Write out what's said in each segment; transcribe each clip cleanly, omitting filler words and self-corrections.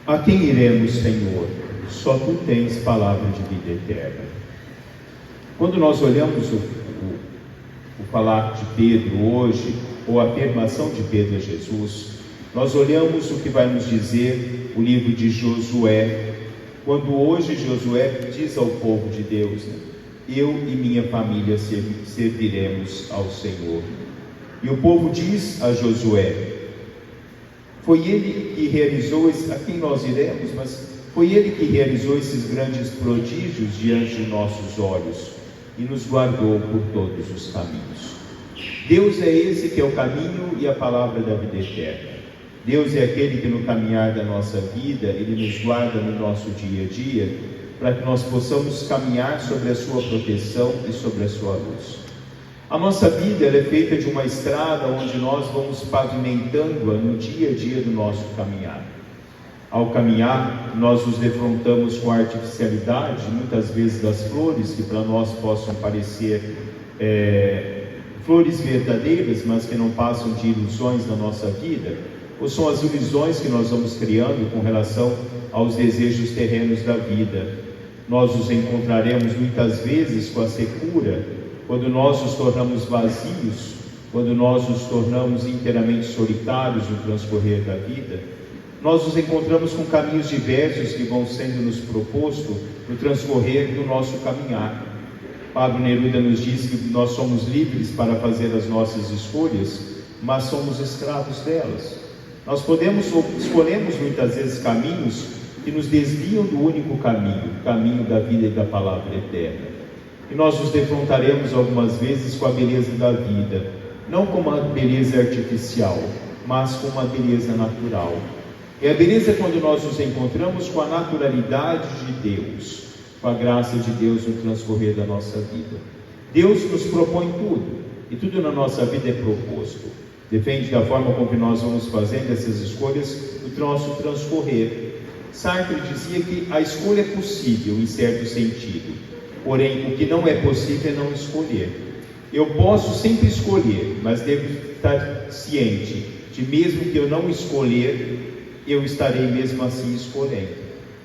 A quem iremos, Senhor? Só Tu tens palavra de vida eterna. Quando nós olhamos o falar de Pedro hoje, ou a afirmação de Pedro a Jesus, nós olhamos o que vai nos dizer o livro de Josué, quando hoje Josué diz ao povo de Deus, eu e minha família serviremos ao Senhor. E o povo diz a Josué, foi ele que realizou, a quem nós iremos, mas foi ele que realizou esses grandes prodígios diante de nossos olhos e nos guardou por todos os caminhos. Deus é esse que é o caminho e a palavra da vida eterna. Deus é aquele que no caminhar da nossa vida, Ele nos guarda no nosso dia a dia, para que nós possamos caminhar sobre a sua proteção e sobre a sua luz. A nossa vida ela é feita de uma estrada onde nós vamos pavimentando-a no dia a dia do nosso caminhar. Ao caminhar, nós nos defrontamos com a artificialidade, muitas vezes das flores, que para nós possam parecer flores verdadeiras, mas que não passam de ilusões na nossa vida, ou são as ilusões que nós vamos criando com relação aos desejos terrenos da vida. Nós nos encontraremos muitas vezes com a secura, quando nós nos tornamos vazios, quando nós nos tornamos inteiramente solitários no transcorrer da vida. Nós nos encontramos com caminhos diversos que vão sendo nos propostos no transcorrer do nosso caminhar. Pablo Neruda nos diz que nós somos livres para fazer as nossas escolhas, mas somos escravos delas. Nós escolhemos muitas vezes caminhos que nos desviam do único caminho, o caminho da vida e da palavra eterna. E nós nos defrontaremos algumas vezes com a beleza da vida, não com uma beleza artificial, mas com uma beleza natural. E a beleza é quando nós nos encontramos com a naturalidade de Deus, com a graça de Deus no transcorrer da nossa vida. Deus nos propõe tudo, e tudo na nossa vida é proposto. Depende da forma como que nós vamos fazendo essas escolhas no nosso transcorrer. Sartre dizia que a escolha é possível em certo sentido, porém o que não é possível é não escolher. Eu posso sempre escolher, mas devo estar ciente de mesmo que eu não escolher, eu estarei mesmo assim escolhendo.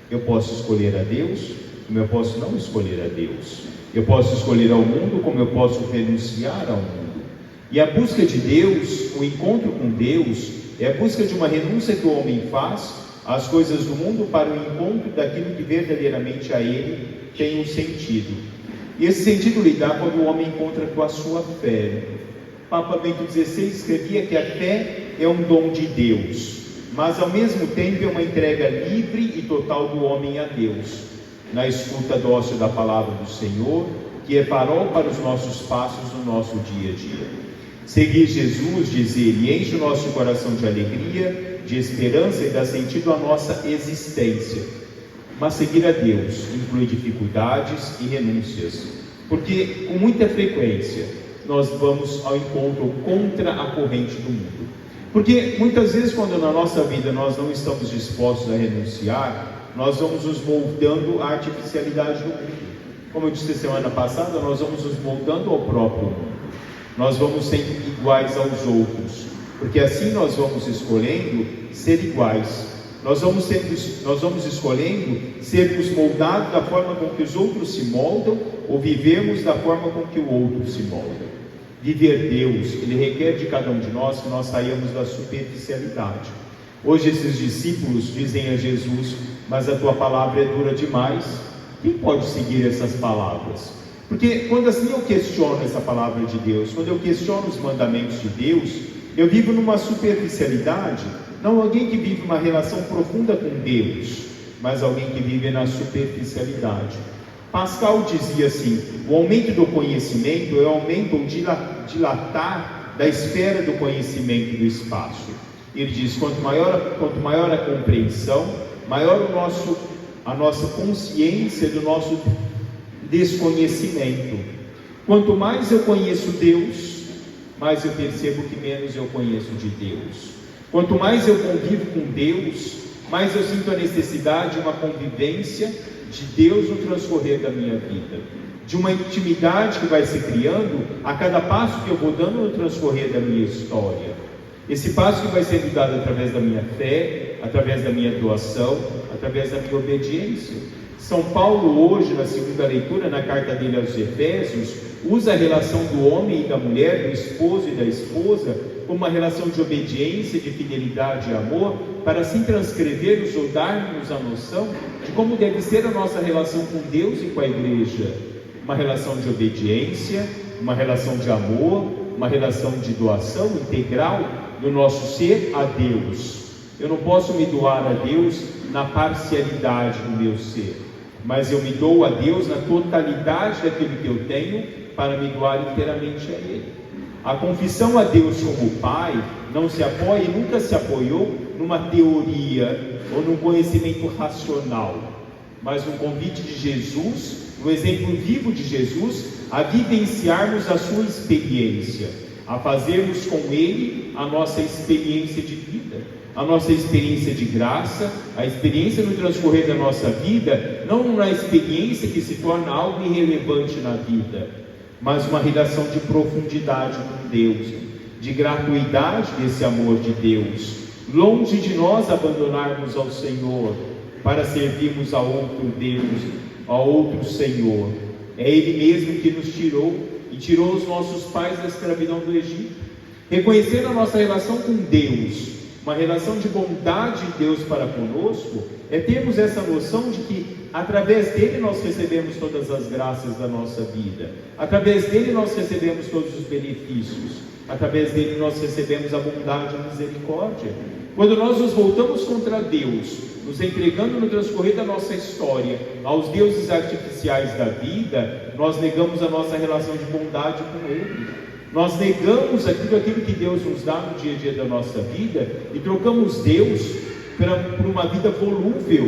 Eu posso escolher a Deus, como eu posso não escolher a Deus. Eu posso escolher ao mundo, como eu posso renunciar ao mundo. E a busca de Deus, o encontro com Deus, é a busca de uma renúncia que o homem faz às coisas do mundo para o encontro daquilo que verdadeiramente a ele tem um sentido. E esse sentido lhe dá quando o homem encontra com a sua fé. Papa Bento XVI escrevia que a fé é um dom de Deus, mas ao mesmo tempo é uma entrega livre e total do homem a Deus, na escuta dócil da palavra do Senhor, que é farol para os nossos passos no nosso dia a dia. Seguir Jesus, diz ele, enche o nosso coração de alegria, de esperança e dá sentido à nossa existência. Mas seguir a Deus inclui dificuldades e renúncias, porque com muita frequência nós vamos ao encontro contra a corrente do mundo. Porque muitas vezes quando na nossa vida nós não estamos dispostos a renunciar, nós vamos nos moldando à artificialidade do mundo. Como eu disse semana passada, nós vamos nos moldando ao próprio mundo. Nós vamos sendo iguais aos outros, porque assim nós vamos escolhendo ser iguais. Nós vamos escolhendo sermos moldados da forma com que os outros se moldam, ou vivemos da forma com que o outro se molda. Viver Deus, Ele requer de cada um de nós que nós saiamos da superficialidade. Hoje esses discípulos dizem a Jesus, mas a tua palavra é dura demais. Quem pode seguir essas palavras? Porque quando assim eu questiono essa palavra de Deus, quando eu questiono os mandamentos de Deus, eu vivo numa superficialidade, não alguém que vive uma relação profunda com Deus, mas alguém que vive na superficialidade. Pascal dizia assim, o aumento do conhecimento é o aumento ou dilatar da esfera do conhecimento do espaço. Ele diz, quanto maior a compreensão, maior a nossa consciência do nosso desconhecimento. Quanto mais eu conheço Deus, mais eu percebo que menos eu conheço de Deus. Quanto mais eu convivo com Deus, mais eu sinto a necessidade de uma convivência de Deus no transcorrer da minha vida, de uma intimidade que vai se criando a cada passo que eu vou dando no transcorrer da minha história. Esse passo que vai sendo dado através da minha fé, através da minha doação, através da minha obediência. São Paulo hoje, na segunda leitura, na carta dele aos Efésios, usa a relação do homem e da mulher, do esposo e da esposa, como uma relação de obediência, de fidelidade e amor, para assim transcrever-nos ou dar-nos a noção de como deve ser a nossa relação com Deus e com a igreja. Uma relação de obediência, uma relação de amor, uma relação de doação integral do nosso ser a Deus. Eu não posso me doar a Deus na parcialidade do meu ser, mas eu me dou a Deus na totalidade daquilo que eu tenho para me doar inteiramente a Ele. A confissão a Deus como Pai não se apoia e nunca se apoiou numa teoria ou num conhecimento racional, mas no convite de Jesus, no exemplo vivo de Jesus, a vivenciarmos a sua experiência, a fazermos com Ele a nossa experiência de vida, a nossa experiência de graça, a experiência no transcorrer da nossa vida, não uma experiência que se torna algo irrelevante na vida, mas uma relação de profundidade com Deus, de gratuidade desse amor de Deus, longe de nós abandonarmos ao Senhor para servirmos a outro Deus, a outro Senhor. É Ele mesmo que nos tirou e tirou os nossos pais da escravidão do Egito. Reconhecer a nossa relação com Deus, uma relação de bondade de Deus para conosco, é termos essa noção de que através dele nós recebemos todas as graças da nossa vida, através dele nós recebemos todos os benefícios, através dele nós recebemos a bondade e a misericórdia. Quando nós nos voltamos contra Deus, nos entregando no transcorrer da nossa história aos deuses artificiais da vida, nós negamos a nossa relação de bondade com Ele. Nós negamos aquilo que Deus nos dá no dia a dia da nossa vida e trocamos Deus por uma vida volúvel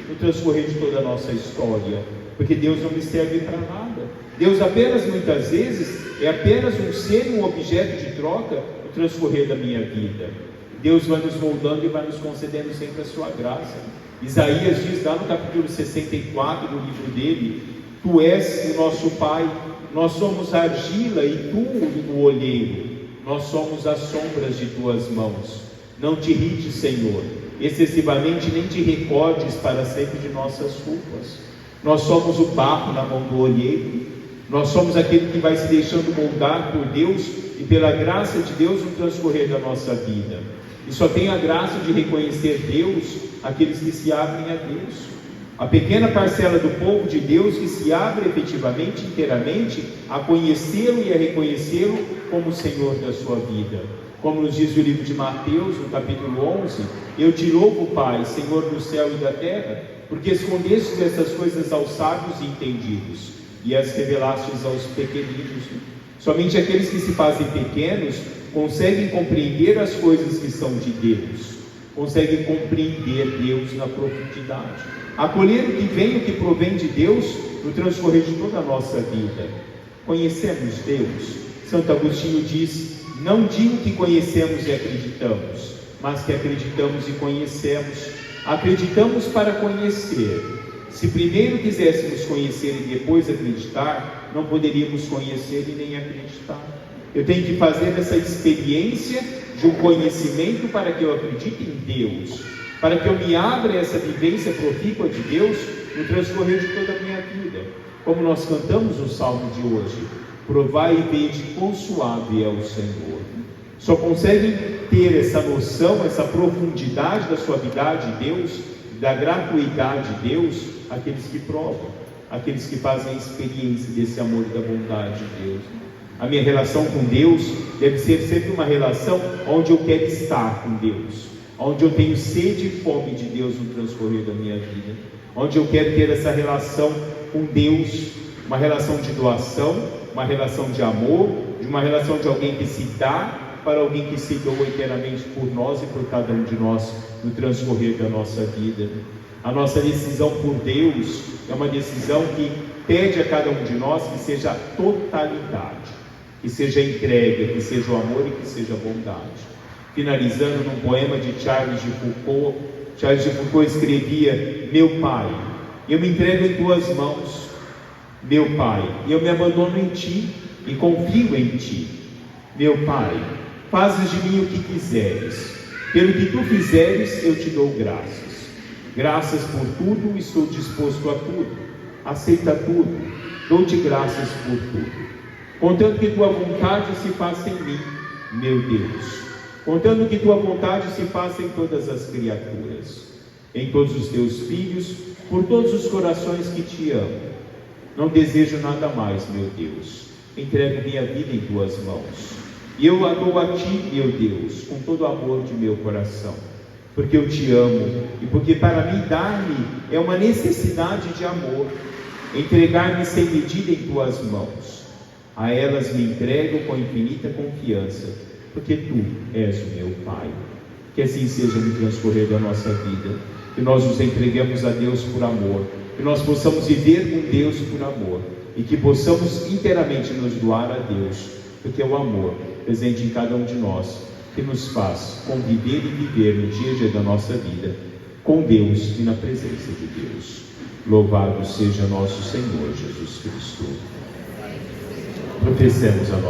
no transcorrer de toda a nossa história, porque Deus não me serve para nada. Deus apenas, muitas vezes, é apenas um ser, um objeto de troca no transcorrer da minha vida. Deus vai nos moldando e vai nos concedendo sempre a sua graça. Isaías diz lá no capítulo 64 do livro dele: Tu és o nosso Pai, nós somos a argila e tu o olheiro, nós somos as sombras de tuas mãos. Não te irrites, Senhor, excessivamente, nem te recordes para sempre de nossas culpas. Nós somos o barro na mão do olheiro, nós somos aquele que vai se deixando moldar por Deus e pela graça de Deus no transcorrer da nossa vida. E só tem a graça de reconhecer Deus aqueles que se abrem a Deus. A pequena parcela do povo de Deus que se abre efetivamente, inteiramente, a conhecê-lo e a reconhecê-lo como o Senhor da sua vida. Como nos diz o livro de Mateus, no capítulo 11: Eu te louvo, Pai, Senhor do céu e da terra, porque escondestes essas coisas aos sábios e entendidos, e as revelastes aos pequeninos. Somente aqueles que se fazem pequenos conseguem compreender as coisas que são de Deus, conseguem compreender Deus na profundidade, acolher o que vem, o que provém de Deus no transcorrer de toda a nossa vida. Conhecemos Deus. Santo Agostinho diz: não digo que conhecemos e acreditamos, mas que acreditamos e conhecemos. Acreditamos para conhecer. Se primeiro quiséssemos conhecer e depois acreditar, não poderíamos conhecer e nem acreditar. Eu tenho que fazer essa experiência de um conhecimento para que eu acredite em Deus, para que eu me abra a essa vivência profícua de Deus no transcorrer de toda a minha vida. Como nós cantamos no Salmo de hoje: provai e vede quão suave é o Senhor. Só conseguem ter essa noção, essa profundidade da suavidade de Deus, da gratuidade de Deus, aqueles que provam, aqueles que fazem a experiência desse amor e da bondade de Deus. A minha relação com Deus deve ser sempre uma relação onde eu quero estar com Deus, onde eu tenho sede e fome de Deus no transcorrer da minha vida, onde eu quero ter essa relação com Deus, uma relação de doação, uma relação de amor, de uma relação de alguém que se dá para alguém que se doa inteiramente por nós e por cada um de nós no transcorrer da nossa vida. A nossa decisão por Deus é uma decisão que pede a cada um de nós que seja a totalidade, que seja a entrega, que seja o amor e que seja a bondade. Finalizando num poema de Charles de Foucault, Charles de Foucault escrevia: meu Pai, eu me entrego em tuas mãos. Meu Pai, eu me abandono em ti e confio em ti. Meu Pai, fazes de mim o que quiseres. Pelo que tu fizeres, eu te dou graças. Graças por tudo, estou disposto a tudo. Aceita tudo, dou-te graças por tudo. Contanto que tua vontade se faça em mim, meu Deus. Contanto que tua vontade se faça em todas as criaturas, em todos os teus filhos, por todos os corações que te amam. Não desejo nada mais, meu Deus. Entrego minha vida em tuas mãos. E eu a dou a ti, meu Deus, com todo o amor de meu coração. Porque eu te amo e porque para mim dar-me é uma necessidade de amor. Entregar-me sem medida em tuas mãos. A elas me entrego com infinita confiança, porque tu és o meu Pai. Que assim seja no transcorrer da nossa vida, que nós nos entreguemos a Deus por amor, que nós possamos viver com Deus por amor, e que possamos inteiramente nos doar a Deus, porque é o amor presente em cada um de nós, que nos faz conviver e viver no dia a dia da nossa vida, com Deus e na presença de Deus. Louvado seja nosso Senhor Jesus Cristo. Professemos a nossa